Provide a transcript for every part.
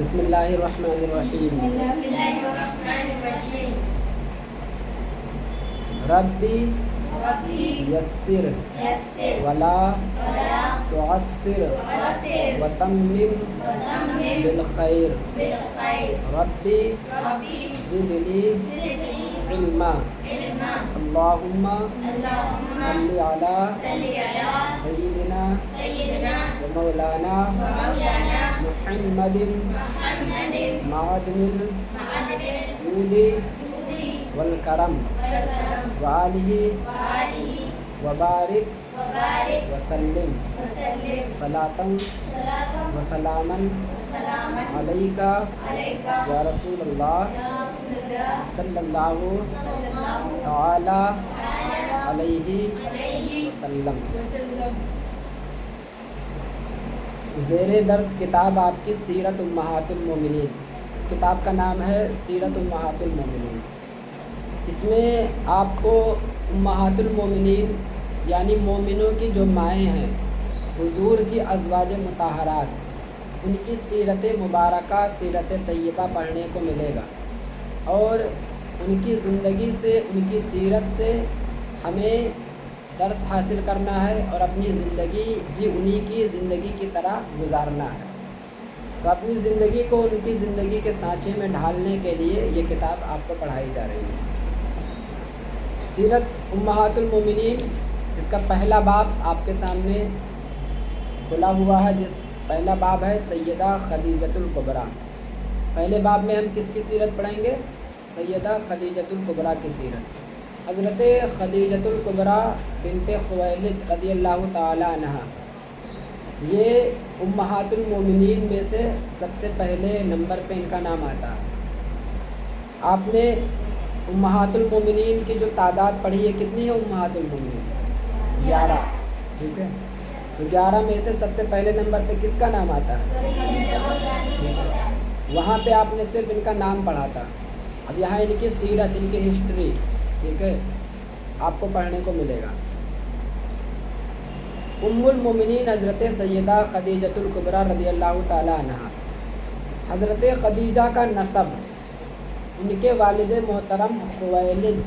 بسم اللہ الرحمن الرحیم. ربی یسر ولا تعسر وتمم بالخیر. ربی زدنی علما. اللہم صلی علی سیدنا و مولانا محمد معدن الجود والکرم وآلہ وبارک وسلم صلاۃ وسلاما علیکا یا رسول اللہ صلی اللہ تعالی علیہ وسلم. زیر درس کتاب آپ کی سیرت امہات المومنین. اس کتاب کا نام ہے سیرت امہات المومنین. اس میں آپ کو امہات المومنین یعنی مومنوں کی جو مائیں ہیں، حضور کی ازواج مطہرات، ان کی سیرت مبارکہ، سیرت طیبہ پڑھنے کو ملے گا. اور ان کی زندگی سے، ان کی سیرت سے ہمیں درس حاصل کرنا ہے اور اپنی زندگی بھی انہی کی زندگی کی طرح گزارنا ہے. تو اپنی زندگی کو ان کی زندگی کے سانچے میں ڈھالنے کے لیے یہ کتاب آپ کو پڑھائی جا رہی ہے. سیرت امہات المومنین، اس کا پہلا باب آپ کے سامنے کھلا ہوا ہے. پہلا باب ہے سیدہ خدیجۃ الکبریٰ. پہلے باب میں ہم کس کی سیرت پڑھیں گے؟ سیدہ خدیجۃ الکبریٰ کی سیرت. حضرت خدیجۃ الکبریٰ بنت خویلد رضی اللہ تعالی عنہ، یہ امہات المومنین میں سے سب سے پہلے نمبر پہ ان کا نام آتا ہے. آپ نے امہات المومنین کی جو تعداد پڑھی ہے، کتنی ہے امہات المومنین؟ 11. ٹھیک ہے، تو 11 میں سے سب سے پہلے نمبر پہ کس کا نام آتا ہے؟ وہاں پہ آپ نے صرف ان کا نام پڑھا تھا. اب یہاں ان کی سیرت، ان کی ہسٹری، ٹھیک ہے، آپ کو پڑھنے کو ملے گا. ام المومنین حضرت سیدہ خدیجۃ الکبریٰ رضی اللہ تعالی عنہ. حضرت خدیجہ کا نسب، ان کے والد محترم خویلد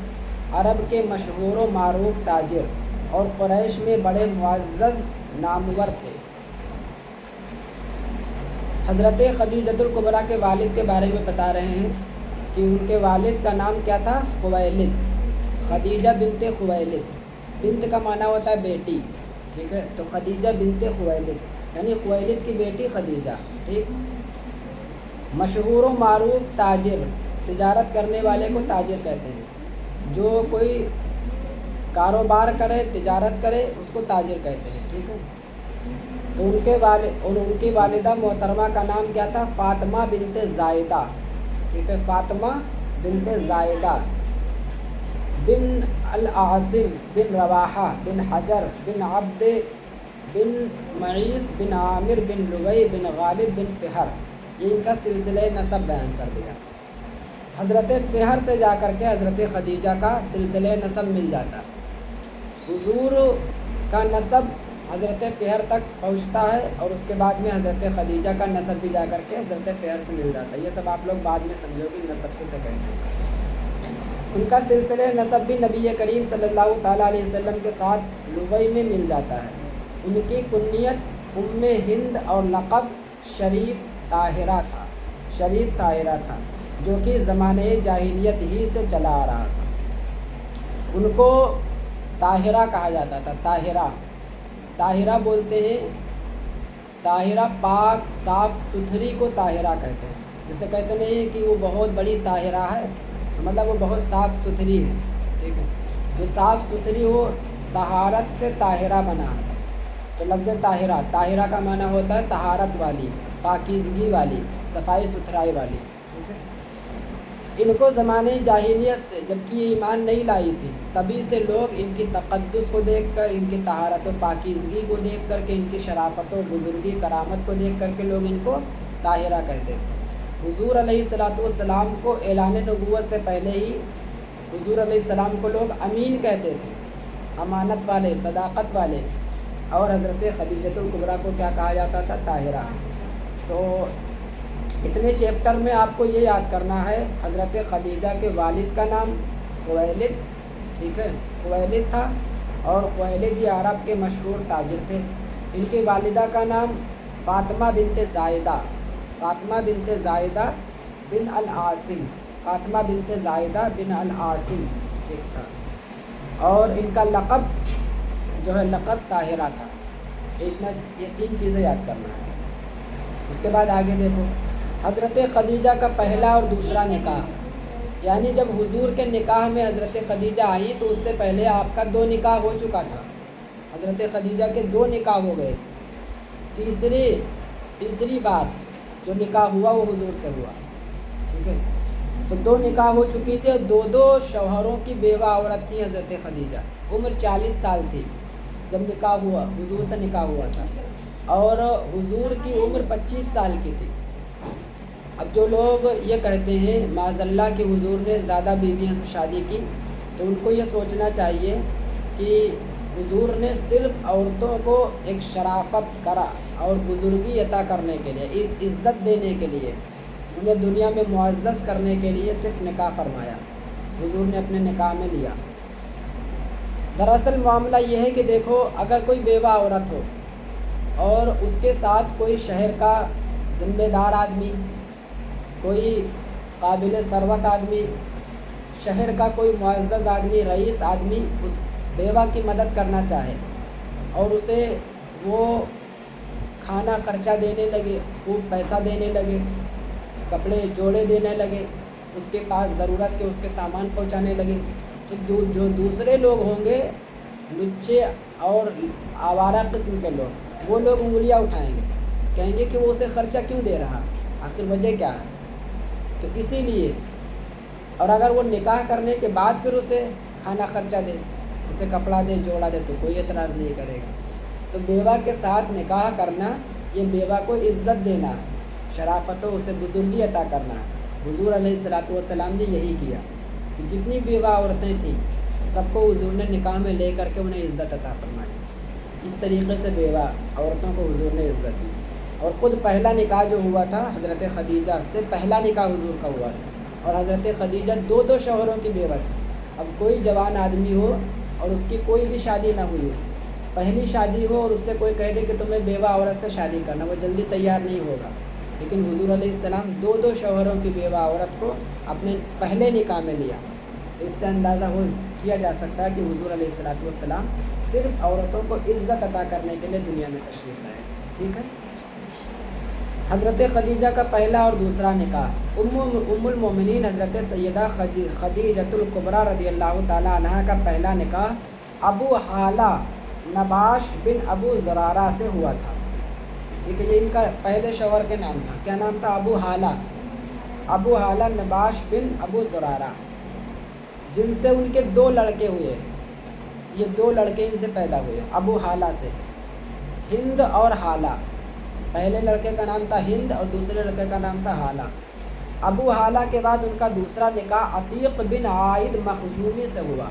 عرب کے مشہور و معروف تاجر اور قریش میں بڑے معزز نامور تھے. حضرت خدیجۃ الکبریٰ کے والد کے بارے میں بتا رہے ہیں کہ ان کے والد کا نام کیا تھا؟ خویلد. خدیجہ بنت خویلد. بنت کا معنی ہوتا ہے بیٹی، ٹھیک ہے، تو خدیجہ بنت خویلد یعنی خویلد کی بیٹی خدیجہ. ٹھیک. مشہور و معروف تاجر، تجارت کرنے والے کو تاجر کہتے ہیں. جو کوئی کاروبار کرے، تجارت کرے، اس کو تاجر کہتے ہیں. ٹھیک ہے. تو ان کی والدہ محترمہ کا نام کیا تھا؟ فاطمہ بنت زائدہ. ٹھیک ہے، فاطمہ بنت زائدہ بن العاصم بن رواحہ بن حجر بن عبد بن معیس بن عامر بن لوی بن غالب بن فہر. یہ ان کا سلسلہ نسب بیان کر دیا. حضرت فہر سے جا کر کے حضرت خدیجہ کا سلسلہ نسب مل جاتا. حضور کا نسب حضرت فہر تک پہنچتا ہے اور اس کے بعد میں حضرت خدیجہ کا نسب بھی جا کر کے حضرت فہر سے مل جاتا ہے. یہ سب آپ لوگ بعد میں سمجھو کہ نسب کسے کہتے ہیں. ان کا سلسلہ نسب بھی نبی کریم صلی اللہ تعالیٰ علیہ وسلم کے ساتھ لوی میں مل جاتا ہے. ان کی کنیت ام ہند اور لقب شریف طاہرہ تھا جو کہ زمانے جاہلیت ہی سے چلا آ رہا تھا. ان کو طاہرہ کہا جاتا تھا. طاہرہ بولتے ہیں، طاہرہ پاک صاف ستھری کو طاہرہ کہتے ہیں. جیسے کہتے نہیں کہ وہ بہت بڑی طاہرہ ہے، مطلب وہ بہت صاف ستھری ہے. ٹھیک ہے، جو صاف ستھری ہو، طہارت سے طاہرہ بنا. تو لفظ طاہرہ کا معنی ہوتا ہے طہارت والی، پاکیزگی والی، صفائی ستھرائی والی. ٹھیک ہے. ان کو زمانے جاہلیت سے، جبکہ یہ ایمان نہیں لائی تھی، تبھی سے لوگ ان کی تقدس کو دیکھ کر، ان کی طہارت و پاکیزگی کو دیکھ کر کے، ان کی شرافت و بزرگی کرامت کو دیکھ کر کے لوگ ان کو طاہرہ کہتے تھے. حضور علیہ السلام کو اعلان نبوت سے پہلے ہی حضور علیہ السلام کو لوگ امین کہتے تھے، امانت والے، صداقت والے. اور حضرت خدیجۃ الکبریٰ کو کیا کہا جاتا تھا؟ طاہرہ. تو اتنے چیپٹر میں آپ کو یہ یاد کرنا ہے، حضرت خدیجہ کے والد کا نام خویلد، ٹھیک ہے، خویلد تھا، اور خویلد یہ عرب کے مشہور تاجر تھے۔ ان کی والدہ کا نام فاطمہ بنت زائدہ، فاطمہ بنت زائدہ بن العاصم، فاطمہ بنت زائدہ بن العاصم ٹھیک تھا، اور ان کا لقب جو ہے لقب طاہرہ تھا۔ اتنا یہ 3 چیزیں یاد کرنا ہے۔ اس کے بعد آگے دیکھو، حضرت خدیجہ کا پہلا اور دوسرا نکاح، یعنی جب حضور کے نکاح میں حضرت خدیجہ آئی تو اس سے پہلے آپ کا 2 نکاح ہو چکا تھا۔ حضرت خدیجہ کے 2 نکاح ہو گئے تھے، تیسری بار جو نکاح ہوا وہ حضور سے ہوا، ٹھیک ہے۔ تو 2 نکاح ہو چکی تھی، اور 2 شوہروں کی بیوہ عورت تھی حضرت خدیجہ۔ عمر 40 سال تھی جب نکاح ہوا، حضور سے نکاح ہوا تھا، اور حضور کی عمر 25 سال کی تھی۔ اب جو لوگ یہ کہتے ہیں معاذ اللہ کہ حضور نے زیادہ بیویوں سے شادی کی، تو ان کو یہ سوچنا چاہیے کہ حضور نے صرف عورتوں کو ایک شرافت کرا اور بزرگی عطا کرنے کے لیے، عزت دینے کے لیے، انہیں دنیا میں معزز کرنے کے لیے صرف نکاح فرمایا، حضور نے اپنے نکاح میں لیا۔ دراصل معاملہ یہ ہے کہ دیکھو، اگر کوئی بیوہ عورت ہو اور اس کے ساتھ کوئی شہر کا ذمہ دار آدمی، کوئی قابل ثروت آدمی، شہر کا کوئی معزز آدمی، رئیس آدمی اس بیوہ کی مدد کرنا چاہے اور اسے وہ کھانا خرچہ دینے لگے، خوب پیسہ دینے لگے، کپڑے جوڑے دینے لگے، اس کے پاس ضرورت کے اس کے سامان پہنچانے لگے، تو جو دوسرے لوگ ہوں گے، لچے اور آوارہ قسم کے لوگ، وہ لوگ انگلیاں اٹھائیں گے، کہیں گے کہ وہ اسے خرچہ کیوں دے رہا، آخر وجہ کیا ہے۔ تو اسی لیے، اور اگر وہ نکاح کرنے کے بعد پھر اسے کھانا خرچہ دے، اسے کپڑا دے، جوڑا دے، تو کوئی اعتراض نہیں کرے گا۔ تو بیوہ کے ساتھ نکاح کرنا، یہ بیوہ کو عزت دینا، شرافت و اسے بزرگی عطا کرنا۔ حضور علیہ السلام نے یہی کیا کہ جتنی بیوہ عورتیں تھیں سب کو حضور نے نکاح میں لے کر کے انہیں عزت عطا فرمائی۔ اس طریقے سے بیوہ عورتوں کو حضور نے عزت دی، اور خود پہلا نکاح جو ہوا تھا حضرت خدیجہ سے، پہلا نکاح حضور کا ہوا تھا، اور حضرت خدیجہ 2 شوہروں کی بیوہ تھی۔ اب کوئی جوان آدمی ہو اور اس کی کوئی بھی شادی نہ ہوئی ہو، پہلی شادی ہو اور اس سے کوئی کہہ دے کہ تمہیں بیوہ عورت سے شادی کرنا، وہ جلدی تیار نہیں ہوگا، لیکن حضور علیہ السلام 2 شوہروں کی بیوہ عورت کو اپنے پہلے نکاح میں لیا۔ تو اس سے اندازہ کیا جا سکتا ہے کہ حضور علیہ السلام صرف عورتوں کو عزت عطا کرنے کے لیے دنیا میں تشریف لائے، ٹھیک ہے۔ حضرت خدیجہ کا پہلا اور دوسرا نکاح، ام المومنین حضرت سیدہ خدیجۃ الکبریٰ رضی اللہ تعالی عنہا کا پہلا نکاح ابو حالہ نباش بن ابو زرارہ سے ہوا تھا، ٹھیک ہے۔ یہ ان کا پہلے شوہر کے نام تھا، کیا نام تھا؟ ابو حالہ نباش بن ابو زرارہ، جن سے ان کے 2 لڑکے ہوئے، یہ 2 لڑکے ان سے پیدا ہوئے ابو حالہ سے، ہند اور حالہ۔ پہلے لڑکے کا نام تھا ہند اور دوسرے لڑکے کا نام تھا حالہ۔ ابو حالہ کے بعد ان کا دوسرا نکاح عتیق بن عائد مخزومی سے ہوا،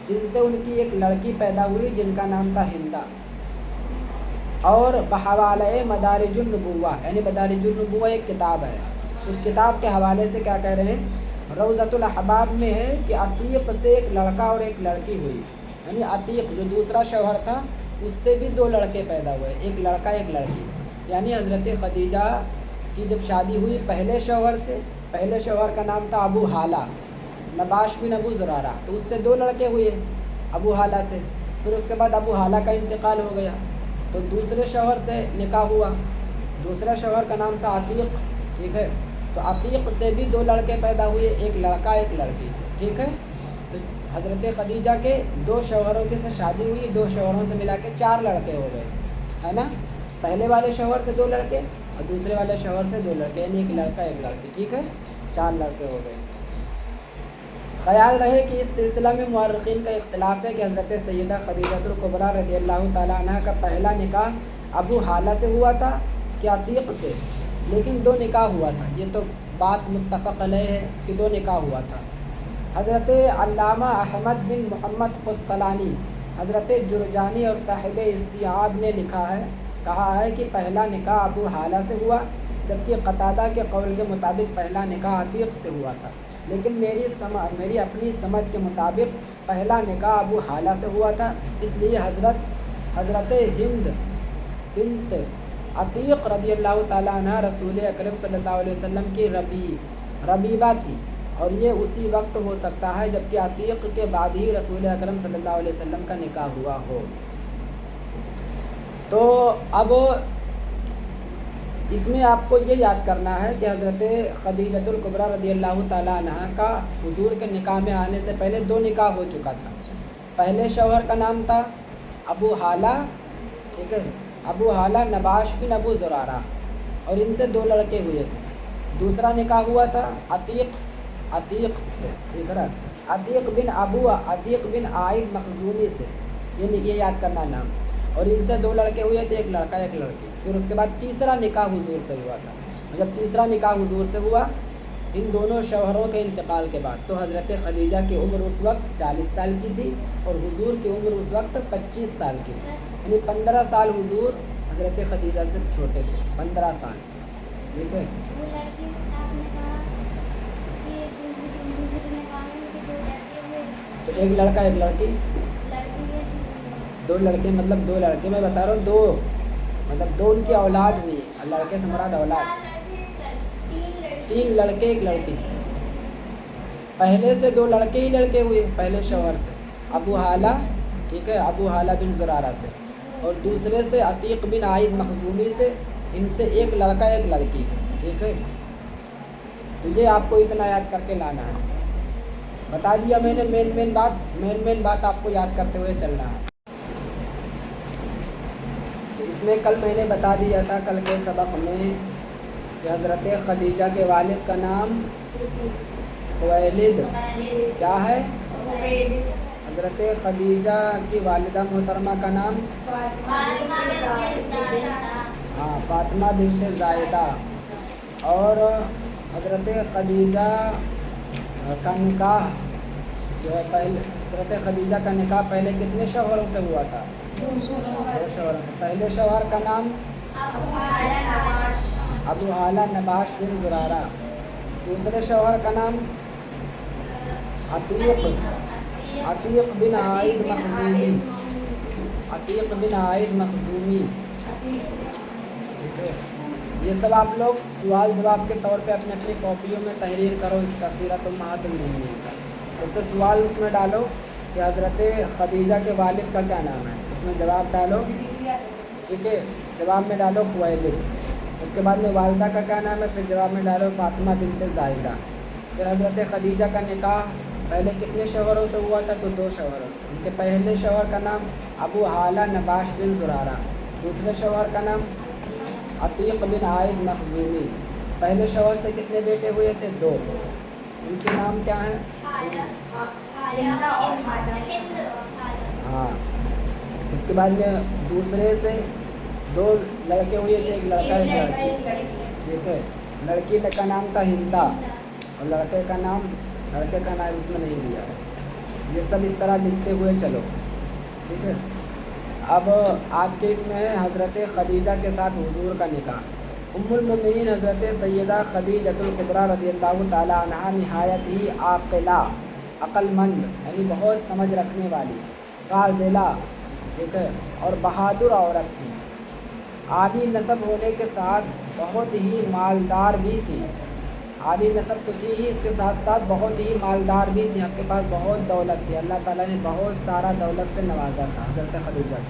جن سے ان کی ایک لڑکی پیدا ہوئی جن کا نام تھا ہندہ۔ اور بحوالہ مدارج النبوہ، یعنی مدارج النبوہ ایک کتاب ہے، اس کتاب کے حوالے سے کیا کہہ رہے ہیں؟ روضۃ الاحباب میں ہے کہ عتیق سے ایک لڑکا اور ایک لڑکی ہوئی، یعنی عتیق جو دوسرا شوہر تھا اس سے بھی 2 لڑکے پیدا ہوئے، ایک لڑکا ایک لڑکی، یعنی حضرت خدیجہ کی جب شادی ہوئی پہلے شوہر سے، پہلے شوہر کا نام تھا ابو حالہ نباش بن ابو زرارہ، تو اس سے 2 لڑکے ہوئے ابو حالہ سے، پھر اس کے بعد ابو حالہ کا انتقال ہو گیا تو دوسرے شوہر سے نکاح ہوا، دوسرا شوہر کا نام تھا عتیق، ٹھیک ہے۔ تو عتیق سے بھی 2 لڑکے پیدا ہوئے، ایک لڑکا ایک لڑکی، ٹھیک ہے۔ تو حضرت خدیجہ کے 2 شوہروں کے سے شادی ہوئی، 2 شوہروں سے ملا کے 4 لڑکے ہو گئے، ہے نا۔ پہلے والے شوہر سے 2 لڑکے اور دوسرے والے شوہر سے 2 لڑکے، یعنی ایک لڑکا ایک لڑکی، ٹھیک ہے، 4 لڑکے ہو گئے۔ خیال رہے کہ اس سلسلہ میں مورخین کا اختلاف ہے کہ حضرت سیدہ خدیجۃ الکبریٰ رضی اللہ تعالیٰ عنہ کا پہلا نکاح ابو حالہ سے ہوا تھا کہ عتیق سے، لیکن 2 نکاح ہوا تھا، یہ تو بات متفق علیہ ہے کہ 2 نکاح ہوا تھا۔ حضرت علامہ احمد بن محمد قسطلانی، حضرت جرجانی اور صاحب استیعاب نے لکھا ہے کہا ہے کہ پہلا نکاح ابو حالہ سے ہوا، جبکہ قتادہ کے قول کے مطابق پہلا نکاح عتیق سے ہوا تھا، لیکن میری اپنی سمجھ کے مطابق پہلا نکاح ابو حالہ سے ہوا تھا، اس لیے حضرت ہند بنت عتیق رضی اللہ تعالیٰ عنہ رسول اکرم صلی اللہ علیہ وسلم کی ربیبہ تھی، اور یہ اسی وقت ہو سکتا ہے جبکہ عتیق کے بعد ہی رسول اکرم صلی اللہ علیہ وسلم کا نکاح ہوا ہو۔ تو اب اس میں آپ کو یہ یاد کرنا ہے کہ حضرت خدیجۃ الکبریٰ رضی اللہ تعالیٰ عنہ کا حضور کے نکاح میں آنے سے پہلے 2 نکاح ہو چکا تھا۔ پہلے شوہر کا نام تھا ابو حالہ، ٹھیک ہے، ابو حالہ نباش بن ابو زرارہ، اور ان سے 2 لڑکے ہوئے تھے۔ دوسرا نکاح ہوا تھا عتیق سے، ٹھیک ہے، عتیق بن عائد مخزومی سے، یہ یاد کرنا نام، اور ان سے 2 لڑکے ہوئے تھے، ایک لڑکا ایک لڑکی۔ پھر اس کے بعد تیسرا نکاح حضور سے ہوا تھا۔ جب تیسرا نکاح حضور سے ہوا ان دونوں شوہروں کے انتقال کے بعد، تو حضرت خدیجہ کی عمر اس وقت 40 سال کی تھی اور حضور کی عمر اس وقت 25 سال کی تھی، یعنی 15 سال حضور حضرت خدیجہ سے چھوٹے تھے، 15 سال، ٹھیک ہے۔ تو ایک لڑکا ایک لڑکی، 2 لڑکے، مطلب 2 لڑکے، میں بتا رہا ہوں 2 مطلب 2 ان کی اولاد ہوئی، لڑکے سے مراد اولاد، 3 لڑکے ایک لڑکی۔ پہلے سے 2 لڑکے ہی لڑکے ہوئے، پہلے شوہر سے ابو حالہ، ٹھیک ہے، ابو حالہ بن زرارہ سے، اور دوسرے سے عتیق بن عائد مخزومی سے، ان سے ایک لڑکا ایک لڑکی، ٹھیک ہے۔ تو یہ آپ کو اتنا یاد کر کے لانا ہے، بتا دیا میں نے مین بات آپ کو یاد کرتے ہوئے چلنا ہے۔ تو اس میں کل میں نے بتا دیا تھا، کل کے سبق میں، کہ حضرت خدیجہ کے والد کا نام خویلد کیا ہے؟ حضرت خدیجہ کی والدہ محترمہ کا نام فاطمہ بنت زائدہ، اور حضرت خدیجہ کا نکاح جو ہے حضرت خدیجہ کا نکاح پہلے کتنے شوہروں سے ہوا تھا؟ 2 شوہروں سے۔ پہلے شوہر کا نام ابو حالہ نباش بن زرارہ، دوسرے شوہر کا نام عتیق بن عائد مخزومی، یہ سب آپ لوگ سوال جواب کے طور پہ اپنی اپنی کاپیوں میں تحریر کرو اس کا، سیرت امہات المومنین کا۔ اس سے سوال اس میں ڈالو کہ حضرت خدیجہ کے والد کا کیا نام ہے، اس میں جواب ڈالو، ٹھیک ہے، جواب میں ڈالو خویلد، اس کے بعد میں والدہ کا کیا نام ہے، پھر جواب میں ڈالو فاطمہ بنت زائدہ۔ پھر حضرت خدیجہ کا نکاح پہلے کتنے شوہروں سے ہوا تھا؟ تو 2 شوہروں سے۔ ان کے پہلے شوہر کا نام ابو حالہ نباش بن زرارہ، دوسرے شوہر کا نام عتیق بن عائد مخزومی۔ پہلے شوہر سے کتنے بیٹے ہوئے تھے؟ 2، ان کے نام کیا ہیں؟ ہاں، اس کے بعد میں دوسرے سے 2 لڑکے ہوئے تھے، ایک لڑکا ایک لڑکی، ٹھیک ہے۔ لڑکی کا نام تھا ہندا، اور لڑکے کا نام اس میں نہیں دیا ہے۔ یہ سب اس طرح لکھتے ہوئے چلو، ٹھیک ہے۔ اب آج کے اس میں ہے حضرت خدیجہ کے ساتھ حضور کا نکاح۔ ام المؤمنین حضرت سیدہ خدیجۃ الکبریٰ رضی اللہ تعالی عنہا نہایت ہی عاقلہ، عقل مند، یعنی بہت سمجھ رکھنے والی، فاضلہ، ٹھیک ہے، اور بہادر عورت تھی۔ عالی نسب ہونے کے ساتھ بہت ہی مالدار بھی تھی۔ عالی نسب تو تھی ہی، اس کے ساتھ ساتھ بہت ہی مالدار بھی تھی، آپ کے پاس بہت دولت تھی، اللہ تعالیٰ نے بہت سارا دولت سے نوازا تھا حضرت خدیجہ۔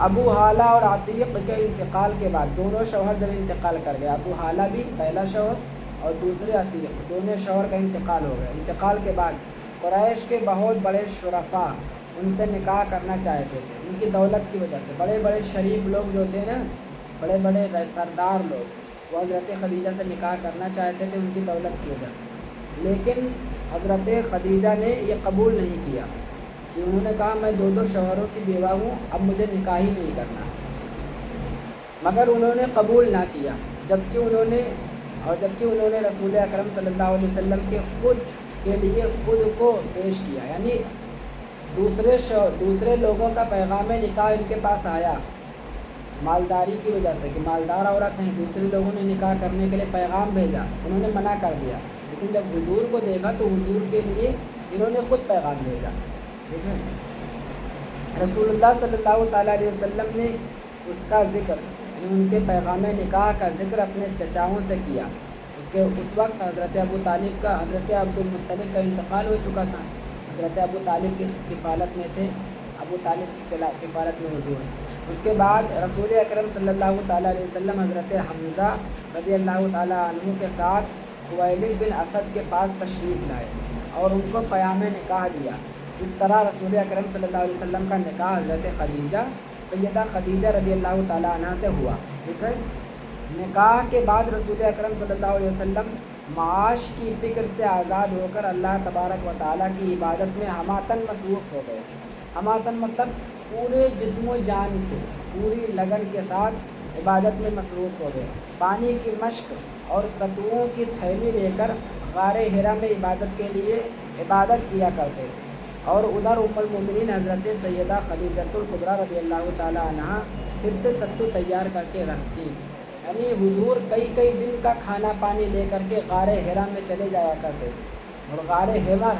ابو حالہ اور عتیق کے انتقال کے بعد، دونوں شوہر جب انتقال کر گئے، ابو حالہ بھی پہلا شوہر اور دوسرے عتیق، دونوں شوہر کا انتقال ہو گیا۔ انتقال کے بعد قریش کے بہت بڑے شرفاء ان سے نکاح کرنا چاہتے تھے، ان کی دولت کی وجہ سے۔ بڑے بڑے شریف لوگ جو تھے نا، بڑے بڑے سردار لوگ، وہ حضرت خدیجہ سے نکاح کرنا چاہتے تھے ان کی دولت کی وجہ سے، لیکن حضرت خدیجہ نے یہ قبول نہیں کیا، کہ انہوں نے کہا میں 2 شوہروں کی بیوہ ہوں، اب مجھے نکاح ہی نہیں کرنا، مگر انہوں نے قبول نہ کیا، جبکہ انہوں نے رسول اکرم صلی اللہ علیہ وسلم کے لیے خود کو پیش کیا، یعنی دوسرے لوگوں کا پیغام نکاح ان کے پاس آیا، مالداری کی وجہ سے کہ مالدار عورت ہیں، دوسرے لوگوں نے نکاح کرنے کے لیے پیغام بھیجا، انہوں نے منع کر دیا، لیکن جب حضور کو دیکھا تو حضور کے لیے انہوں نے خود پیغام بھیجا. ٹھیک ہے. رسول اللہ صلی اللہ تعالیٰ علیہ وسلم نے اس کا ذکر یعنی ان کے پیغام نکاح کا ذکر اپنے چچاؤں سے کیا. اس وقت حضرت ابو طالب کا حضرت عبد المطلب کا انتقال ہو چکا تھا. حضرت ابو طالب کی کفالت میں تھے، ابو طالب کی کفالت میں حضور. اس کے بعد رسول اکرم صلی اللہ تعالیٰ علیہ وسلم حضرت حمزہ رضی اللہ تعالیٰ عنہ کے ساتھ خویلد بن اسد کے پاس تشریف لائے اور ان کو پیام نکاح دیا. اس طرح رسول اکرم صلی اللہ علیہ وسلم کا نکاح حضرت خدیجہ سیدہ خدیجہ رضی اللہ تعالیٰ عنہ سے ہوا. ٹھیک ہے. نکاح کے بعد رسول اکرم صلی اللہ علیہ وسلم معاش کی فکر سے آزاد ہو کر اللہ تبارک و تعالیٰ کی عبادت میں ہماتن مصروف ہو گئے. ہماتن مطلب پورے جسم و جان سے پوری لگن کے ساتھ عبادت میں مصروف ہو گئے. پانی کی مشق اور ستوؤں کی تھیلی لے کر غار حرا میں عبادت کے لیے عبادت کیا کرتے تھے. اور ادھر ام المومنین حضرت سیدہ خدیجۃ الکبریٰ رضی اللہ تعالیٰ عنہ پھر سے ستو تیار کر کے رکھتی. یعنی حضور کئی دن کا کھانا پانی لے کر کے غار حرا میں چلے جایا کرتے تھے، اور غار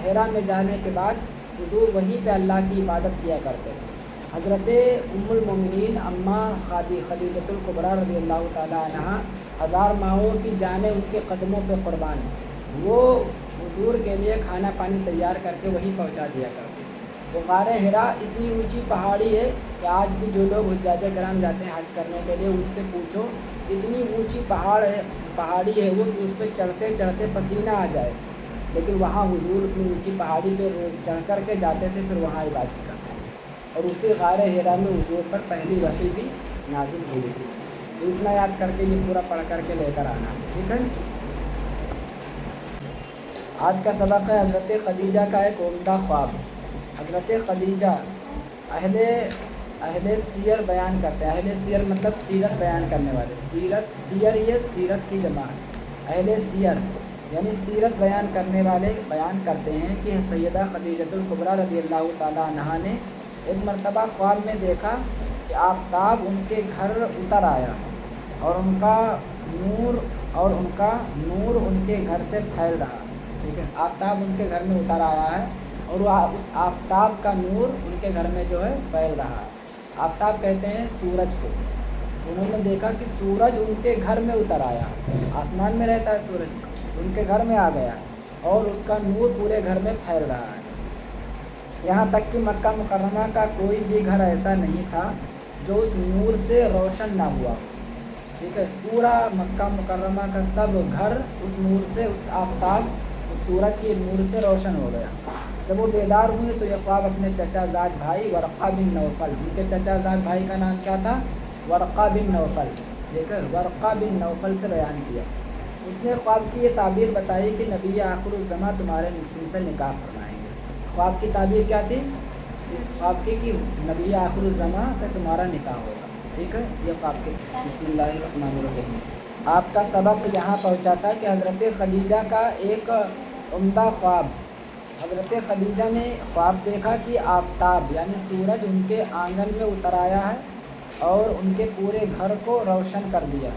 حرا میں جانے کے بعد حضور وہیں پہ اللہ کی عبادت کیا کرتے تھے. حضرت ام المومنین اماں خدیجۃ الکبریٰ رضی اللہ تعالیٰ عنہ 1000 ماؤں کی جانیں ان کے قدموں پہ قربان. وہ حضور کے لیے کھانا پانی تیار کر کے وہیں پہنچا دیا کرتے. وہ غار حرا اتنی اونچی پہاڑی ہے کہ آج بھی جو لوگ حجاج کرام جاتے ہیں حج کرنے کے لیے ان سے پوچھو، اتنی اونچی پہاڑی ہے وہ کہ اس پہ چڑھتے چڑھتے پسینہ آ جائے، لیکن وہاں حضور اتنی اونچی پہاڑی پہ چڑھ کر کے جاتے تھے، پھر وہاں عبادت کرتے تھے. اور اسی غار حرا میں حضور پر پہلی وحی بھی نازل ہوئی تھی. تو اتنا یاد کر کے یہ پورا پڑھ کر کے لے کر آنا. ٹھیک ہے. آج کا سبق ہے حضرت خدیجہ کا ایک عمدہ خواب. حضرت خدیجہ اہل سیر بیان کرتے ہیں. اہل سیر مطلب سیرت بیان کرنے والے. سیر یہ سیرت کی جمع ہے. اہل سیر یعنی سیرت بیان کرنے والے بیان کرتے ہیں کہ سیدہ خدیجۃ الکبریٰ رضی اللہ تعالیٰ عنہ نے ایک مرتبہ خواب میں دیکھا کہ آفتاب ان کے گھر اتر آیا اور ان کا نور ان کے گھر سے پھیل رہا. ٹھیک ہے. آفتاب ان کے گھر میں اتر آیا ہے اور وہ اس آفتاب کا نور ان کے گھر میں جو ہے پھیل رہا ہے. آفتاب کہتے ہیں سورج کو. انہوں نے دیکھا کہ سورج ان کے گھر میں اتر آیا. آسمان میں رہتا ہے سورج، ان کے گھر میں آ گیا اور اس کا نور پورے گھر میں پھیل رہا ہے. یہاں تک کہ مکہ مکرمہ کا کوئی بھی گھر ایسا نہیں تھا جو اس نور سے روشن نہ ہوا. ٹھیک ہے. پورا مکہ مکرمہ کا سب گھر اس نور سے، اس آفتاب، اس سورج کے نور سے روشن ہو گیا. جب وہ بیدار ہوئے تو یہ خواب اپنے چچا زاد بھائی ورقہ بن نوفل، ان کے چچا زاد بھائی کا نام کیا تھا؟ ورقہ بن نوفل. ٹھیک ہے. ورقہ بن نوفل سے بیان کیا. اس نے خواب کی یہ تعبیر بتائی کہ نبی آخر الزماں تم سے نکاح فرمائیں گے. خواب کی تعبیر کیا تھی؟ اس خواب کی کہ نبی آخر الزماں سے تمہارا نکاح ہوگا. ٹھیک ہے. یہ خواب کی. بسم اللہ الرحمن الرحیم. آپ کا سبق یہاں پہنچا تھا کہ حضرت خدیجہ کا ایک عمدہ خواب. حضرت خدیجہ نے خواب دیکھا کہ آفتاب یعنی سورج ان کے آنگن میں اتر آیا ہے اور ان کے پورے گھر کو روشن کر دیا.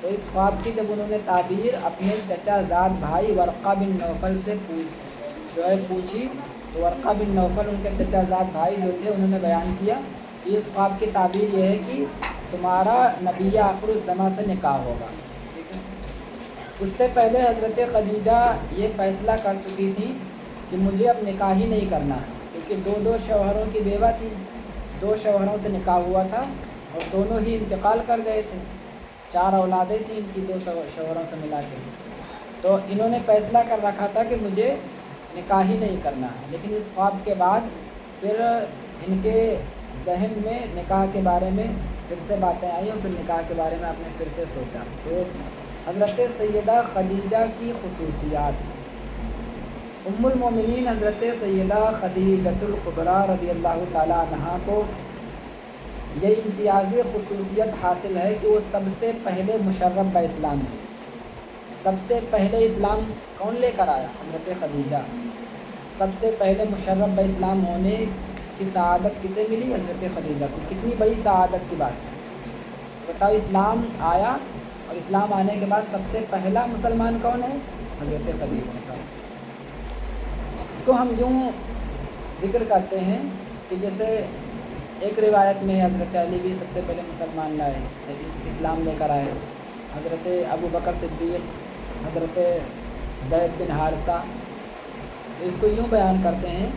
تو اس خواب کی جب انہوں نے تعبیر اپنے چچا زاد بھائی ورقہ بن نوفل سے پوچھی تو ورقہ بن نوفل ان کے چچا زاد بھائی جو تھے انہوں نے بیان کیا کہ اس خواب کی تعبیر یہ ہے کہ تمہارا نبی آخر الزماں سے نکاح ہوگا. ٹھیک ہے. اس سے پہلے حضرت خدیجہ یہ فیصلہ کر چکی تھی کہ مجھے اب نکاح ہی نہیں کرنا ہے، کیونکہ دو شوہروں کی بیوہ تھی. 2 شوہروں سے نکاح ہوا تھا اور دونوں ہی انتقال کر گئے تھے. 4 اولادیں تھیں ان کی 2 شوہروں سے ملا کے. تو انہوں نے فیصلہ کر رکھا تھا کہ مجھے نکاح ہی نہیں کرنا ہے. لیکن اس خواب کے بعد پھر ان کے ذہن میں نکاح کے بارے میں پھر سے باتیں آئیں اور پھر نکاح کے بارے میں آپ نے پھر سے سوچا. تو حضرت سیدہ خدیجہ کی خصوصیات. ام المومنین حضرت سیدہ خدیجۃ الکبریٰ رضی اللہ تعالیٰ عنہ کو یہ امتیازی خصوصیت حاصل ہے کہ وہ سب سے پہلے مشرف اسلام ہے. سب سے پہلے اسلام کون لے کر آیا؟ حضرت خدیجہ. سب سے پہلے مشرف اسلام ہونے کی سعادت کسے ملی؟ حضرت خدیجہ کو. کتنی بڑی سعادت کی بات ہے. بتاؤ اسلام آیا اور اسلام آنے کے بعد سب سے پہلا مسلمان کون ہے؟ حضرت خدیجہ کا۔ اس کو ہم یوں ذکر کرتے ہیں کہ جیسے ایک روایت میں حضرت علی بھی سب سے پہلے مسلمان لائے، اسلام لے کر آئے، حضرت ابو بکر صدیق، حضرت زید بن حارثہ۔ تو اس کو یوں بیان کرتے ہیں،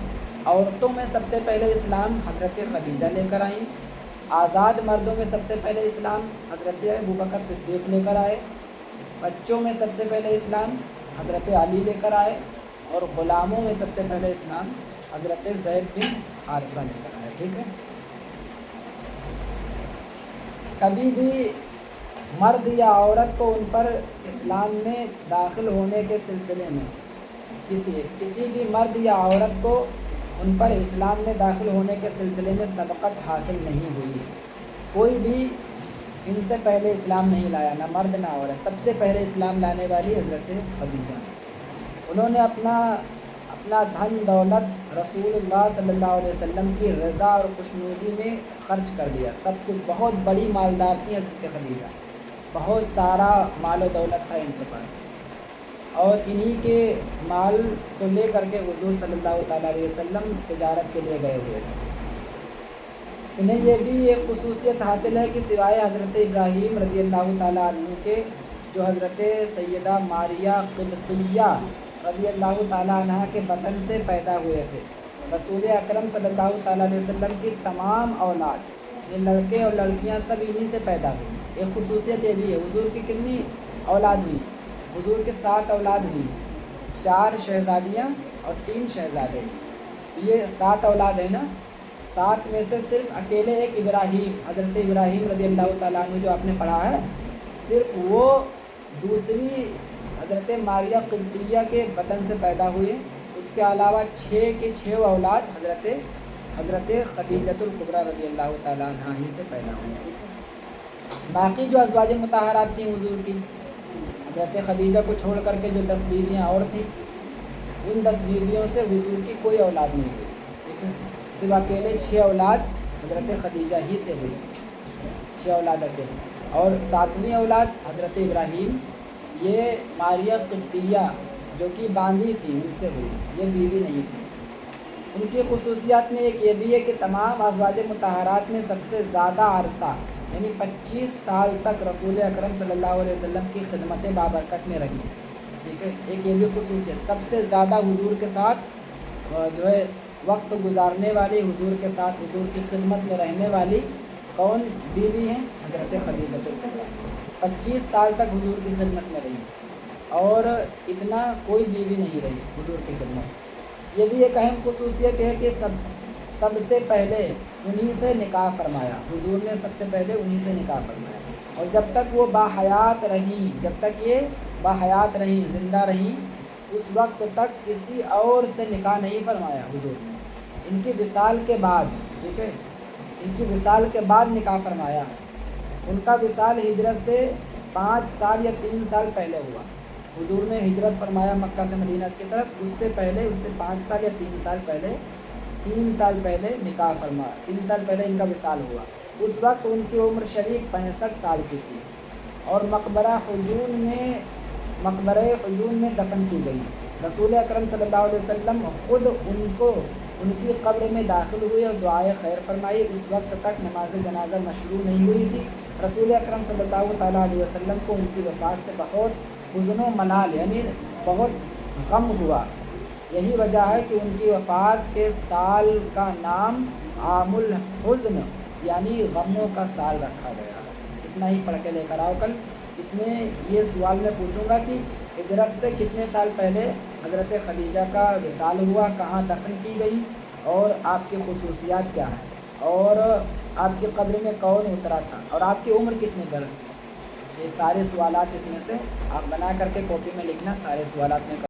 عورتوں میں سب سے پہلے اسلام حضرت خدیجہ لے کر آئیں، آزاد مردوں میں سب سے پہلے اسلام حضرت ابو بکر صدیق لے کر آئے، بچوں میں سب سے پہلے اسلام حضرت علی لے کر آئے، اور غلاموں میں سب سے پہلے اسلام حضرت زید بن حارثہ لے کر آئے۔ ٹھیک ہے، کبھی بھی مرد یا عورت کو ان پر اسلام میں داخل ہونے کے سلسلے میں کسی بھی مرد یا عورت کو ان پر اسلام میں داخل ہونے کے سلسلے میں سبقت حاصل نہیں ہوئی۔ کوئی بھی ان سے پہلے اسلام نہیں لایا، نہ مرد نہ عورت، سب سے پہلے اسلام لانے والی حضرت خدیجہ۔ انہوں نے اپنا دھن دولت رسول اللہ صلی اللہ علیہ وسلم کی رضا اور خوشنودی میں خرچ کر دیا، سب کچھ، بہت بڑی مالدار تھی حضرت خدیجہ، بہت سارا مال و دولت تھا ان کے پاس، اور انہی کے مال کو لے کر کے حضور صلی اللہ تعالیٰ علیہ وسلم تجارت کے لیے گئے ہوئے تھے۔ انہیں یہ بھی ایک خصوصیت حاصل ہے کہ سوائے حضرت ابراہیم رضی اللہ تعالیٰ عنہ کے، جو حضرت سیدہ ماریہ قبطیہ رضی اللہ تعالیٰ عنہ کے بطن سے پیدا ہوئے تھے، رسول اکرم صلی اللہ تعالیٰ علیہ وسلم کی تمام اولاد، یہ لڑکے اور لڑکیاں سب انہی سے پیدا ہوئی۔ ایک خصوصیت یہ بھی ہے، حضور کی کتنی اولاد ہوئی؟ حضور کے 7 اولاد ہوئی، 4 شہزادیاں اور 3 شہزادے، یہ 7 اولاد ہیں نا۔ 7 میں سے صرف اکیلے ایک ابراہیم، حضرت ابراہیم رضی اللہ تعالیٰ عنہ جو آپ نے پڑھا ہے، صرف وہ دوسری حضرت ماریہ قبطیہ کے بطن سے پیدا ہوئے۔ اس کے علاوہ 6 کے 6 اولاد حضرت خدیجۃ الکبریٰ رضی اللہ تعالیٰ عنہ ہی سے پیدا ہوئے۔ باقی جو ازواج مطہرات تھیں حضور کی، حضرت خدیجہ کو چھوڑ کر کے جو 10 بیویاں اور تھیں، ان 10 بیویوں سے حضور کی کوئی اولاد نہیں ہوئی، ٹھیک ہے، صرف اکیلے 6 اولاد حضرت خدیجہ ہی سے ہوئی، 6 اولاد اکیلے، اور 7ویں اولاد حضرت ابراہیم، یہ ماریہ قبطیہ جو کہ باندھی تھی ان سے ہوئی، یہ بیوی نہیں تھی۔ ان کی خصوصیات میں ایک یہ بھی ہے کہ تمام ازواج مطہرات میں سب سے زیادہ عرصہ یعنی 25 سال تک رسول اکرم صلی اللہ علیہ وسلم کی خدمت بابرکت میں رہی، ٹھیک ہے، ایک یہ بھی خصوصیت، سب سے زیادہ حضور کے ساتھ جو ہے وقت گزارنے والی، حضور کے ساتھ حضور کی خدمت میں رہنے والی کون بیوی ہیں؟ حضرت خدیجہ الکبریٰ، 25 سال تک حضور کی خدمت میں رہی، اور اتنا کوئی بیوی نہیں رہی حضور کی خدمت۔ یہ بھی ایک اہم خصوصیت ہے کہ سب سے پہلے انہی سے نکاح فرمایا، حضور نے سب سے پہلے انہی سے نکاح فرمایا، اور جب تک وہ باحیات رہیں، جب تک یہ باحیات رہیں، زندہ رہیں، اس وقت تک کسی اور سے نکاح نہیں فرمایا حضور نے۔ ان کی وصال کے بعد، ٹھیک ہے، ان کی وصال کے بعد نکاح فرمایا۔ ان کا وصال ہجرت سے 5 سال یا 3 سال پہلے ہوا، حضور نے ہجرت فرمایا مکہ سے مدینہ کی طرف، اس سے 5 سال یا 3 سال پہلے، 3 سال پہلے نکاح فرمایا، 3 سال پہلے ان کا وصال ہوا۔ اس وقت ان کی عمر شریف 65 سال کی تھی، اور مقبرہ حجون میں دفن کی گئی۔ رسول اکرم صلی اللہ علیہ وسلم خود ان کی قبر میں داخل ہوئے اور دعائے خیر فرمائی۔ اس وقت تک نماز جنازہ مشروع نہیں ہوئی تھی۔ رسول اکرم صلی اللہ تعالیٰ علیہ وسلم کو ان کی وفات سے بہت حزن و ملال یعنی بہت غم ہوا۔ یہی وجہ ہے کہ ان کی وفات کے سال کا نام عام الحزن یعنی غموں کا سال رکھا گیا۔ اتنا ہی پڑھ کے لے کر آؤ کل۔ اس میں یہ سوال میں پوچھوں گا کہ ہجرت سے کتنے سال پہلے حضرت خدیجہ کا وصال ہوا، کہاں دفن کی گئی، اور آپ کی خصوصیات کیا ہیں، اور آپ کی قبر میں کون اترا تھا، اور آپ کی عمر کتنے برس ہے۔ یہ سارے سوالات اس میں سے آپ بنا کر کے کاپی میں لکھنا، سارے سوالات میں